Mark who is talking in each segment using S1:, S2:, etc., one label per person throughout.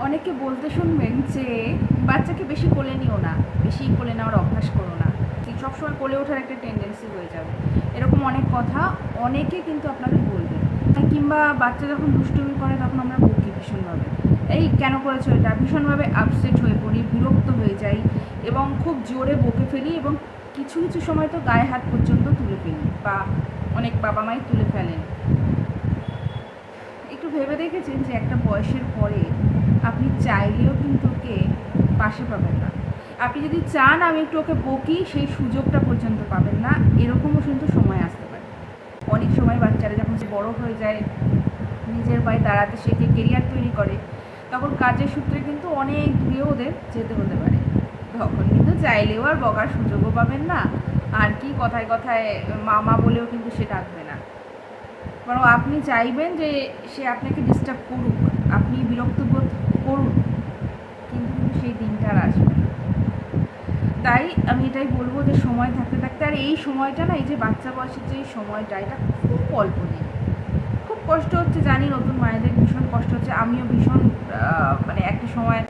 S1: অনেকে বলতে শুনবেন যে বাচ্চাকে বেশি কোলে নিও না, বেশি কোলে নেওয়ার অভ্যাস করো না, সবসময় কোলে ওঠার একটা টেন্ডেন্সি হয়ে যাবে, এরকম অনেক কথা অনেকে কিন্তু আপনাদের বলবে। কিংবা বাচ্চা যখন দুষ্টুমি করে তখন আমরা বকি ভীষণভাবে, এই কেন করেছো এটা, ভীষণভাবে আপসেট হয়ে পড়ি, বিরক্ত হয়ে যাই এবং খুব জোরে বকে ফেলি এবং কিছু কিছু সময় তো গায়ে হাত পর্যন্ত তুলে ফেলি, বা অনেক বাবা মাই তুলে ফেলেন। একটু ভেবে দেখেছেন যে একটা বয়সের পরে আপনি চাইলেও কিন্তু ওকে পাশে পাবেন না। আপনি যদি চান আমি একটু ওকে বকি, সেই সুযোগটা পর্যন্ত পাবেন না, এরকমও কিন্তু সময় আসতে পারে। অনেক সময় বাচ্চারা যখন বড় হয়ে যায়, নিজের পায়ে দাঁড়াতে শেখে, কেরিয়ার তৈরি করে, তখন কাজের সূত্রে কিন্তু অনেক দূরেও ওদের যেতে হতে পারে। তখন কিন্তু চাইলেও আর বকার সুযোগও পাবেন না, আর কি কথায় কথায় মামা বলেও কিন্তু সে ডাকবে না, বরং আপনি চাইবেন যে সে আপনাকে ডিস্টার্ব করুক, আপনি বিরক্ত বোধ করুন, কিন্তু সেই দিনটা আর আসবে না। তাই আমি এটাই বলবো যে সময় থাকতে থাকতে, আর এই সময়টা না, এই যে বাচ্চা বয়সের যে সময়টা, এটা খুব অল্প দিন। খুব কষ্ট হচ্ছে জানি, নতুন মায়েদের ভীষণ কষ্ট হচ্ছে, আমিও ভীষণ মানে একটা সময়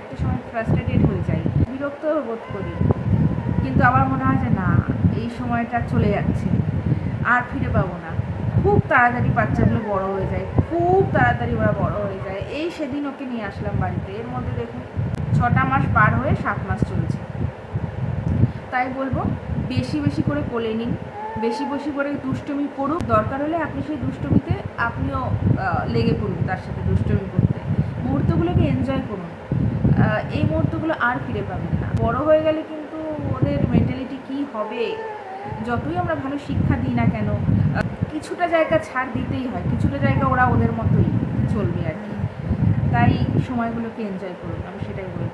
S1: ফ্রাস্ট্রেটেড হয়ে যাই, বিরক্ত বোধ করি, কিন্তু আমার মনে হয় যে না, এই সময়টা চলে যাচ্ছে, আর ফিরে পাবো না। খুব তাড়াতাড়ি বাচ্চাগুলো বড় হয়ে যায়, খুব তাড়াতাড়ি ওরা বড় হয়ে যায়। এই সেদিন ওকে নিয়ে আসলাম বাড়িতে, এর মধ্যে দেখুন 6টা মাস পার হয়ে 7 মাস চলছে। তাই বলবো, বেশি বেশি করে কোলে নিন, বেশি বেশি করে দুষ্টুমি করুক, দরকার হলে আপনি সেই দুষ্টুমিতে আপনিও লেগে পড়ুন তার সাথে দুষ্টুমি করতে, মুহূর্তগুলোকে এনজয় করুন। এই মুহূর্তগুলো আর ফিরে পাবেন না। বড় হয়ে গেলে কিন্তু ওদের মেন্টালিটি কী হবে, যতই আমরা ভালো শিক্ষা দিই না কেন, কিছুটা জায়গা ছাড় দিতেই হয়, কিছুটা জায়গা ওরা ওদের মতোই চলবে আর কি। তাই সময়গুলোকে এনজয় করুন, আমি সেটাই বলবো।